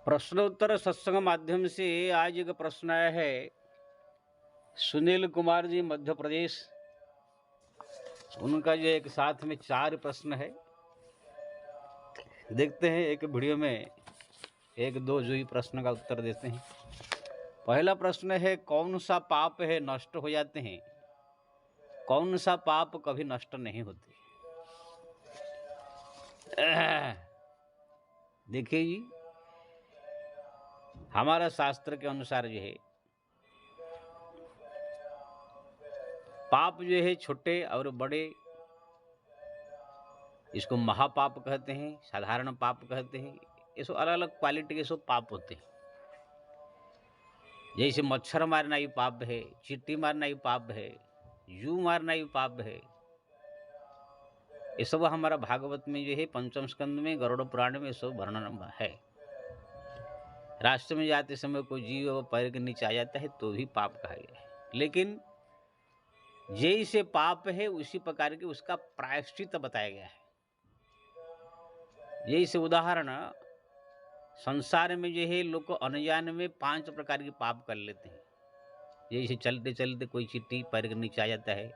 प्रश्नोत्तर सत्संग माध्यम से आज एक प्रश्न आया है। सुनील कुमार जी, मध्य प्रदेश। उनका जो एक साथ में 4 प्रश्न है, देखते हैं एक वीडियो में 1-2 जो ही प्रश्न का उत्तर देते हैं। पहला प्रश्न है, कौन सा पाप है नष्ट हो जाते हैं, कौन सा पाप कभी नष्ट नहीं होते। देखिए जी, हमारा शास्त्र के अनुसार जो है पाप जो है छोटे और बड़े, इसको महापाप कहते हैं, साधारण पाप कहते हैं। ये सब अलग अलग क्वालिटी के सब पाप होते हैं। जैसे मच्छर मारना ही पाप है, चींटी मारना ही पाप है, जू मारना ही पाप है। ये सब हमारा भागवत में जो है पंचम स्कंद में, गरुड़ पुराण में सब वर्णन है। रास्ते में जाते समय कोई जीव पैर के नीचे आ जाता है तो भी पाप कहा गया है। लेकिन जैसे पाप है उसी प्रकार के उसका प्रायश्चित बताया गया है। जैसे उदाहरण, संसार में जो है लोग अनजान में 5 प्रकार के पाप कर लेते हैं। जैसे चलते चलते कोई चींटी पैर के नीचे आ जाता है,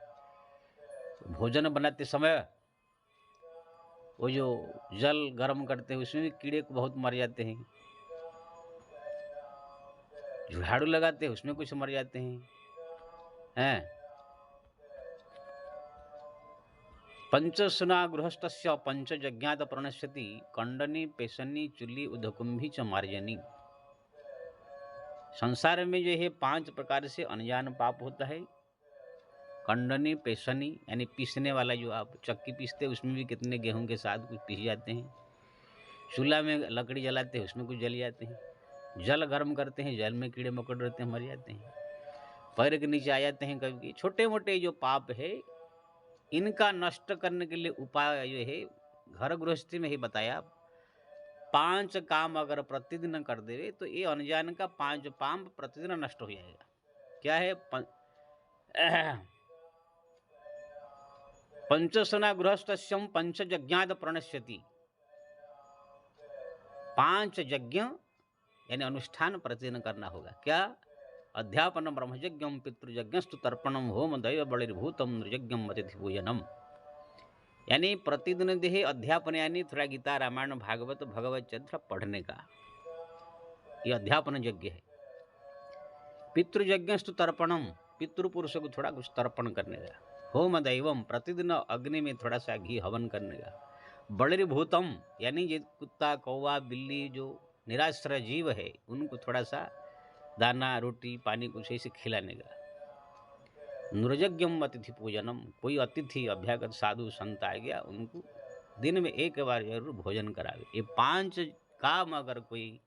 भोजन बनाते समय वो जो जल गर्म करते हैं उसमें भी कीड़े को बहुत मर जाते हैं, झाड़ू लगाते हैं उसमें कुछ मर जाते हैं। पंचसुना गृहस्थस्य पंचयज्ञात प्रणश्यति कंडनी पेशनी चुल्ली उधकुंभी च मार्जनी। संसार में जो है 5 प्रकार से अनजान पाप होता है। कंडनी पेशनी यानी पीसने वाला, जो आप चक्की पीसते हैं उसमें भी कितने गेहूं के साथ कुछ पीस जाते हैं। चूल्हा में लकड़ी जलाते हैं उसमें कुछ जल जाते हैं। जल गर्म करते हैं, जल में कीड़े मकोड़े रहते हैं, मर जाते हैं। पैर के नीचे आ जाते हैं कभी। छोटे मोटे जो पाप है इनका नष्ट करने के लिए उपाय जो है घर गृहस्थी में ही बताया। 5 काम अगर प्रतिदिन कर देवे तो ये अनजान का 5 पाप प्रतिदिन नष्ट हो जाएगा। क्या है? पंचसना गृहस्थस्यम पंचयज्ञात प्रणश्यति। 5 यज्ञ यानी अनुष्ठान प्रतिदिन करना होगा। क्या? अध्यापन ब्रह्मयज्ञम पितृयज्ञस्तु तर्पणम होम दैव बलिर्भूतम नृयज्ञम अतिथि पूजनम। यानी प्रतिदिन देहे अध्यापन, यानी थोड़ा गीता रामायण भागवत भगवत चरित्र पढ़ने का, ये अध्यापन यज्ञ है। पितृयज्ञस्तु तर्पणम, पितृपुरुष को थोड़ा कुछ तर्पण करने का। होम दैवम, प्रतिदिन अग्नि में थोड़ा सा घी हवन करने का। बलिर्भूतम यानी ये कुत्ता कौवा बिल्ली जो निराश्रय जीव है उनको थोड़ा सा दाना रोटी पानी कुछ ऐसे खिलाने का। नृयज्ञम अतिथि पूजनम, कोई अतिथि अभ्यागत साधु संत आ गया उनको दिन में 1 बार जरूर भोजन करावे। ये 5 काम अगर कोई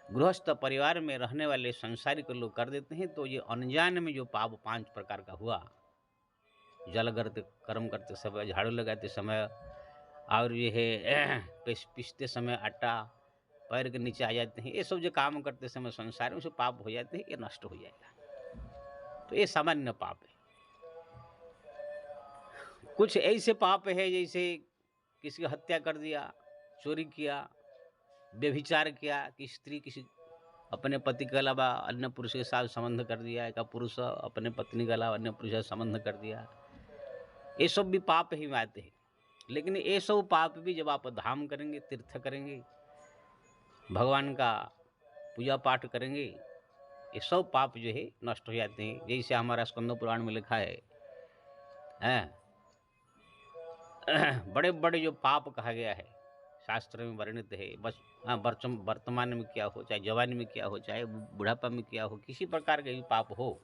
गृहस्थ परिवार में रहने वाले संसारिक लोग कर देते हैं तो ये अनजान में जो पाप 5 प्रकार का हुआ, जल गर्म करते समय, झाड़ू लगाते समय, और ये है पीसते समय आटा पैर के नीचे आ जाते हैं, ये सब जो काम करते समय संसार में जो पाप हो जाते हैं ये नष्ट हो जाएगा। तो ये सामान्य पाप है। कुछ ऐसे पाप है जैसे किसी की हत्या कर दिया, चोरी किया, व्यभिचार किया, कि स्त्री किसी अपने पति के अलावा अन्य पुरुष के साथ संबंध कर दिया, एक पुरुष अपने पत्नी के अलावा अन्य पुरुष से संबंध कर दिया, ये सब भी पाप ही में आते हैं। लेकिन ये सब पाप भी जब आप धाम करेंगे, तीर्थ करेंगे, भगवान का पूजा पाठ करेंगे, ये सब पाप जो है नष्ट हो जाते हैं। जैसे हमारा स्कंद पुराण में लिखा है, बड़े बड़े जो पाप कहा गया है शास्त्र में वर्णित है। बस वर्तमान में क्या हो, चाहे जवानी में क्या हो, चाहे बुढ़ापा में क्या हो, किसी प्रकार के भी पाप हो,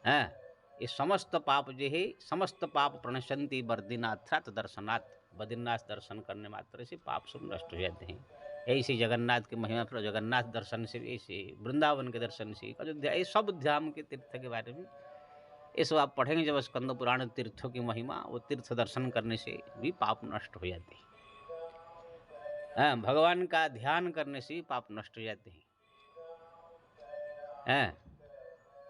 ये समस्त पाप जो है, समस्त पाप प्रणश्यन्ति बद्रीनाथात् दर्शनात्। बद्रीनाथ दर्शन करने मात्र से पाप सब नष्ट हो जाते हैं। ऐसे जगन्नाथ की महिमा पर, जगन्नाथ दर्शन से, ऐसे वृंदावन के दर्शन से, अयोध्या, ये सब धाम के तीर्थ के बारे में ये सब आप पढ़ेंगे जब स्कंद पुराण तीर्थों की महिमा, वो तीर्थ दर्शन करने से भी पाप नष्ट हो जाते हैं। भगवान का ध्यान करने से भी पाप नष्ट हो जाते हैं।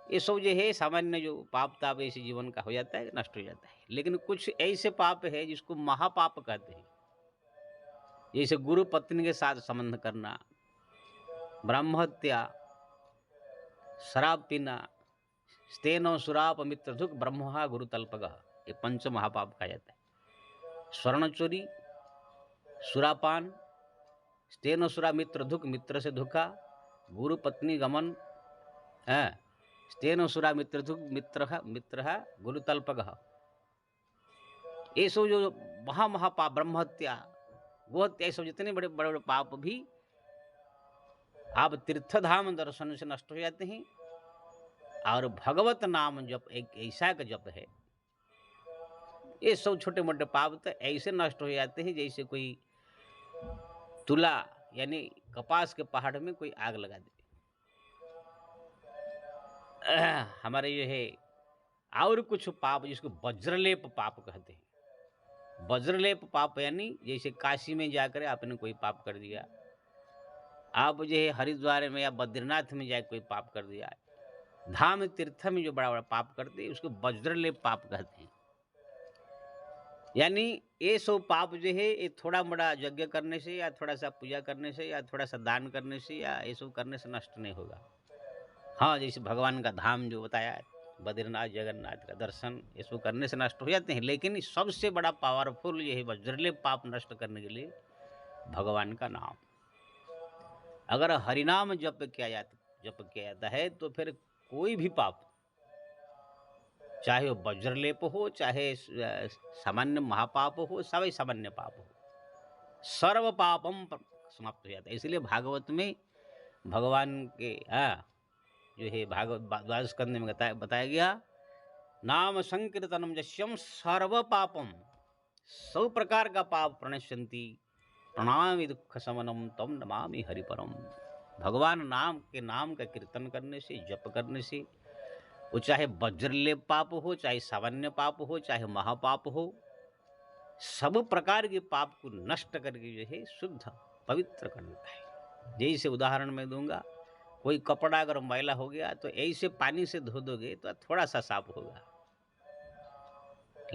ये सब जो है सामान्य जो पाप ताप ऐसे जीवन का हो जाता है, नष्ट हो जाता है। लेकिन कुछ ऐसे पाप है जिसको महापाप कहते हैं। जैसे गुरु पत्नी के साथ संबंध करना, ब्रह्महत्या, शराब पीना, स्तेनो सुराप मित्रधुक ब्रह्महा गुरुतल्पगः, ये पंच महापाप कहा जाता है। स्वर्ण चोरी, सुरापान, स्तेनो सुरा मित्रधुक, मित्र से धोखा, गुरु पत्नी गमन, स्तेनो सुरा मित्रधुक मित्र गुरुतल्पगः, ये सब जो महापाप, ब्रह्महत्या, गोहत्या, ये सब जितने बड़े बड़े पाप भी आप तीर्थधाम दर्शन से नष्ट हो जाते हैं। और भगवत नाम जप एक ऐसा का जप है, ये सब छोटे मोटे पाप तो ऐसे नष्ट हो जाते हैं जैसे कोई तुला यानी कपास के पहाड़ में कोई आग लगा दे। हमारे ये है और कुछ पाप जिसको वज्रलेप पाप कहते हैं। वज्रलेप पाप यानी जैसे काशी में जाकर आपने कोई पाप कर दिया, आप जो है हरिद्वार में या बद्रीनाथ में जाकर कोई पाप कर दिया, धाम तीर्थ में जो बड़ा बड़ा पाप करते हैं उसको वज्रलेप पाप कहते हैं। यानी ये सब पाप जो है ये थोड़ा बड़ा यज्ञ करने से या थोड़ा सा पूजा करने से या थोड़ा सा दान करने से या ये सब करने से नष्ट नहीं होगा। हाँ, जैसे भगवान का धाम जो बताया है, बद्रीनाथ जगन्नाथ का दर्शन, ये सब करने से नष्ट हो जाते हैं। लेकिन सबसे बड़ा पावरफुल ये है वज्रलेप पाप नष्ट करने के लिए भगवान का नाम। अगर हरिनाम जप किया जाता है तो फिर कोई भी पाप, चाहे वो वज्रलेप हो, चाहे सामान्य महापाप हो, सभी सामान्य पाप हो, सर्व पापम समाप्त हो जाता है। इसलिए भागवत में भगवान के जो है भागवत द्वादश स्कंद में बताया गया, नाम संकीर्तनम जस्यम सर्व पापम, सब प्रकार का पाप प्रणश्यन्ति प्रणामि दुख समनम तम नमामि हरिपरम। भगवान नाम का कीर्तन करने से, जप करने से, वो चाहे वज्रलेप पाप हो, चाहे सामान्य पाप हो, चाहे महापाप हो, सब प्रकार के पाप को नष्ट करके जो है शुद्ध पवित्र कर देता है। जैसे उदाहरण मैं दूंगा, कोई कपड़ा अगर मैला हो गया तो ऐसे पानी से धो दोगे तो थोड़ा सा साफ होगा,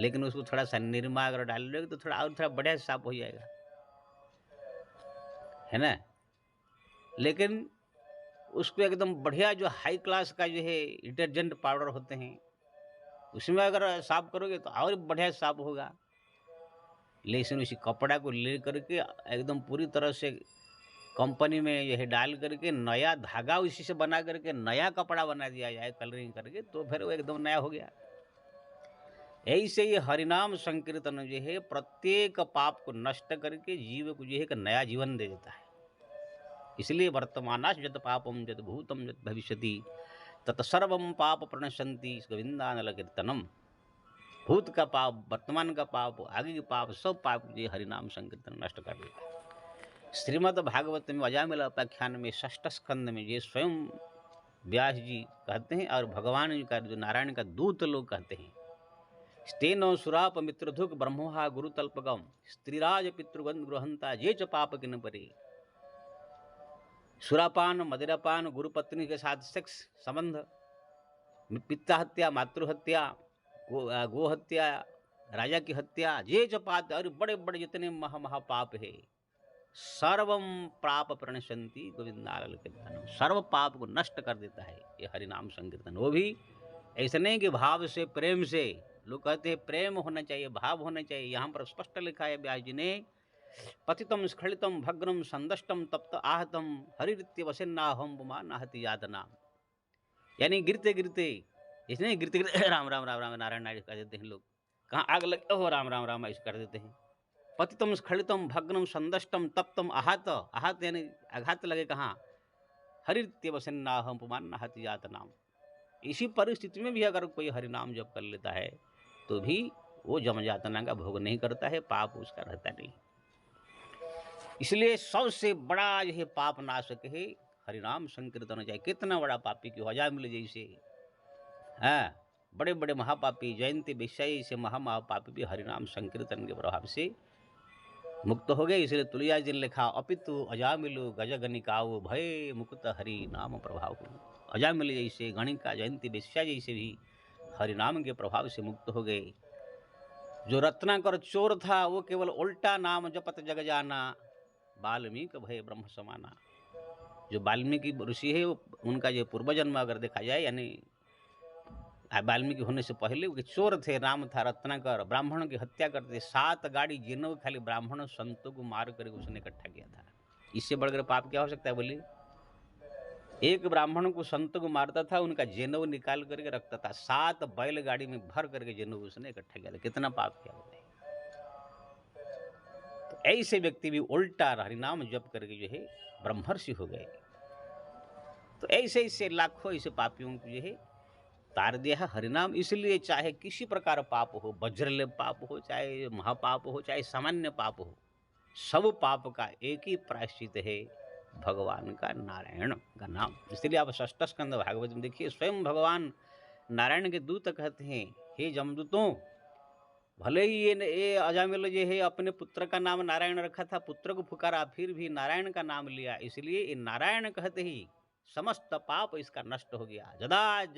लेकिन उसको थोड़ा सा निरमा अगर डाल दोगे तो थोड़ा बढ़िया साफ हो जाएगा, है ना। लेकिन उसको एकदम बढ़िया जो हाई क्लास का जो है डिटर्जेंट पाउडर होते हैं, उसमें अगर साफ करोगे तो और बढ़िया साफ होगा। लेकिन उसी कपड़ा को ले करके एकदम पूरी तरह से कंपनी में यह डाल करके नया धागा उसी से बना करके नया कपड़ा बना दिया जाए कलरिंग करके, तो फिर वो एकदम नया हो गया। ऐसे ये हरिनाम संकीर्तन जो है प्रत्येक पाप को नष्ट करके जीव को जो है एक नया जीवन दे देता है। इसलिए वर्तमानाश जत पापम जत भूतम जत भविष्यति तत्सर्वम पाप प्रणश्यन्ति गोविंदानल कीर्तनम। भूत का पाप, वर्तमान का पाप, आगे के पाप, सब पाप ये हरिनाम संकीर्तन नष्ट कर देता है। श्रीमद् भागवत में अजामिल उपाख्यान में 6ठ स्कंद में ये स्वयं व्यास जी कहते हैं और भगवान जी का जो नारायण का दूत लोग कहते हैं, स्तेनो सुराप मित्रधुक ब्रह्महा गुरुतल्पगम स्त्रीराज पितृगंध गृहंता ये च पाप किन परे। सुरापान, मदिरापान, गुरुपत्नी के साथ सेक्स संबंध, पिता हत्या, मातृहत्या, गोहत्या, राजा की हत्या, ये जो पाप और बड़े बड़े जितने महापाप है, सर्वम पाप प्रणश्यन्ति गोविंदानल कीर्तनम, सर्व पाप को नष्ट कर देता है ये हरिनाम संकीर्तन। वो भी ऐसे नहीं कि भाव से, प्रेम से। लोग कहते हैं प्रेम होना चाहिए, भाव होना चाहिए। यहाँ पर स्पष्ट लिखा है व्यास जी ने, पतितम स्खलितम भग्नम संदष्टम तप्त आहतम हरित्य वसन्नाहम पुमान आहति यातना। यानी गिरते गिरते, इसने गिरते गिरते राम राम राम राम नारायण नारायण कर देते हैं लोग। कहाँ आग लगे हो राम राम राम ऐसे कर देते हैं। पतितम स्खलितम भग्नम संदष्टम तप्तम आहत यानी आघात लगे कहाँ, हरित्य वसन्नाहम पुमान आहति यातना। इसी परिस्थिति में भी अगर कोई हरिनाम जप कर लेता है तो भी वो जम यातना का भोग नहीं करता है, पाप उसका रहता नहीं। इसलिए सबसे बड़ा यह पाप नाशक है हरिनाम संकीर्तन। चाहे कितना बड़ा पापी क्यों, अजामिल जैसे बड़े बड़े महापापी, जयंती विषय से महापापी भी हरिनाम संकीर्तन के प्रभाव से मुक्त हो गए। इसलिए तुलसीदास जी ने लिखा, अपितु अजामिलु गजगनिकाऊ भय मुक्त हरि नाम प्रभाव। अजामिल जैसे, गणिका, जयंती विषय जैसे भी हरिनाम के प्रभाव से मुक्त हो गए। जो रत्नाकर चोर था वो केवल उल्टा नाम जपत जग जाना, वाल्मीकि भय ब्रह्म समाना। जो वाल्मीकि ऋषि है वो उनका जो पूर्वजन्म अगर देखा जाए, यानी वाल्मीकि होने से पहले वो चोर थे, राम था रत्नाकर, ब्राह्मणों की हत्या करते थे, 7 गाड़ी जिनों खाली ब्राह्मण संतों को मार करके उसने इकट्ठा किया था। इससे बढ़कर पाप क्या हो सकता है बोलिए? एक ब्राह्मण को संतों को मारता था, उनका जेनव निकाल करके रखता था, 7 बैलगाड़ी में भर करके जेनव उसने इकट्ठा किया था। कितना पाप किया बताइए? तो ऐसे व्यक्ति भी उल्टा हरिनाम जप करके जो है ब्रह्मर्षि हो गए। तो ऐसे ऐसे लाखों ऐसे पापियों को जो है तार दिया है हरिनाम। इसलिए चाहे किसी प्रकार पाप हो, वज्रलेप पाप हो, चाहे महापाप हो, चाहे सामान्य पाप हो, सब पाप का एक ही प्रायश्चित है, भगवान का नारायण का नाम। इसलिए आप षष्ठ स्कंद भागवत में देखिए, स्वयं भगवान नारायण के दूत कहते हैं, हे जमदूतों, भले ही ये अजामिल जो है अपने पुत्र का नाम नारायण रखा था, पुत्र को पुकारा, फिर भी नारायण का नाम लिया, इसलिए ये नारायण कहते ही समस्त पाप इसका नष्ट हो गया। जदा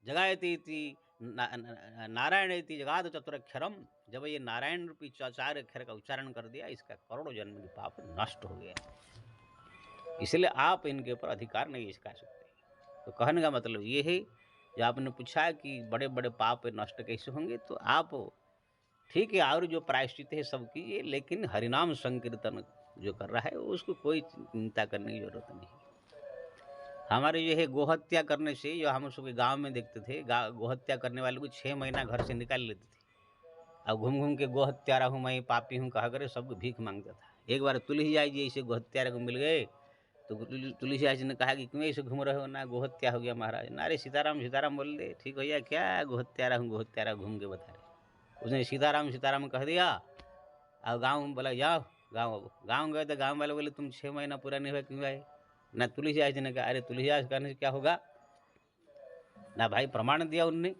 जगायती नारायण इति जगाद चतुरक्षरम, जब ये नारायण रूपी 4 अक्षर का उच्चारण कर दिया, इसका करोड़ों जन्म के पाप नष्ट हो गया। इसलिए आप इनके ऊपर अधिकार नहीं इसका सकते। तो कहने का मतलब ये है, जो आपने पूछा कि बड़े बड़े पाप नष्ट कैसे होंगे, तो आप ठीक है और जो प्रायश्चित है सब कीजिए, लेकिन हरिनाम संकीर्तन जो कर रहा है उसको कोई चिंता करने की जरूरत नहीं। हमारे जो है गोहत्या करने से, जो हम उसके गांव में देखते थे, गोहत्या करने वाले को 6 महीना घर से निकाल लेते थे। अब घूम घूम के गोहत्यारा हूँ मैं, पापी हूँ कहा करे, सबको भीख मांगता था। एक बार तुलसीदास जी ऐसे गोहत्यारा को मिल गए, तो तुलसीदास जी ने कहा कि क्यों ऐसे घूम रहे हो? ना गोहत्या हो गया महाराज। ना रे सीताराम सीताराम बोल दे, ठीक हो गया क्या? गोहत्यारा हूँ, गोहत्यारा घूम के बता रहे। उसने सीताराम सीताराम कह दिया। अब गाँव में बोला जाओ, गाँव गए तो गाँव वाले बोले तुम 6 महीना पूरा नहीं हुआ, क्यों आए? ना तुलसीदास जी ने कहा अरे तुलसीदास कहने से क्या होगा, ना भाई प्रमाण दिया उनने।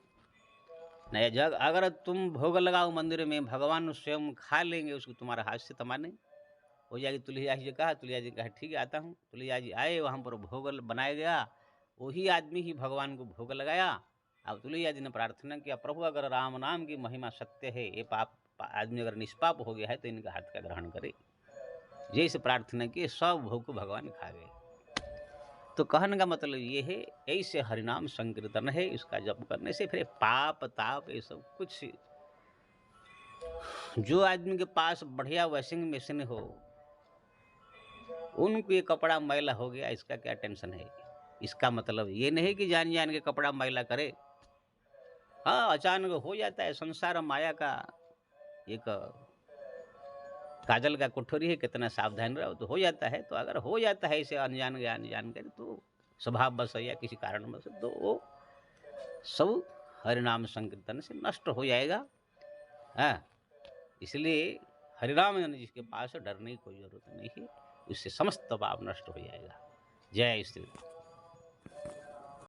ना जग अगर तुम भोग लगाओ मंदिर में, भगवान स्वयं खा लेंगे उसको, तुम्हारा हाथ से तमाने हो जाएगी। तुलसीदास जी कहा, तुलसीदास जी कहा ठीक है आता हूँ। तुलसीदास जी आए, वहाँ पर भोग बनाया गया, वही आदमी ही भगवान को भोग लगाया। अब तुलसीदास जी ने प्रार्थना किया, प्रभु अगर राम नाम की महिमा सत्य है, ये पाप आदमी अगर निष्पाप हो गया है तो इनका हाथ का ग्रहण करे। जैसे प्रार्थना की, सब भोग को भगवान खा गए। तो कहने का मतलब ये है, ऐसे हरिनाम संकीर्तन है, इसका जप करने से फिर पाप ताप ये सब कुछ। जो आदमी के पास बढ़िया वॉशिंग मशीन हो, उनको ये कपड़ा मैला हो गया, इसका क्या टेंशन है? इसका मतलब ये नहीं कि जान जान के कपड़ा मैला करे। हाँ, अचानक हो जाता है, संसार माया का एक काजल का कोठरी है, कितना सावधान रहो तो हो जाता है। तो अगर हो जाता है इसे अनजान ज्ञान जानकर, तो स्वभाव बस या किसी कारण बस, तो वो सब हरिनाम संकीर्तन से नष्ट हो जाएगा। हाँ, इसलिए हरिनाम जिसके पास डरने की कोई जरूरत नहीं है, उससे समस्त पाप नष्ट हो जाएगा। जय श्री राम।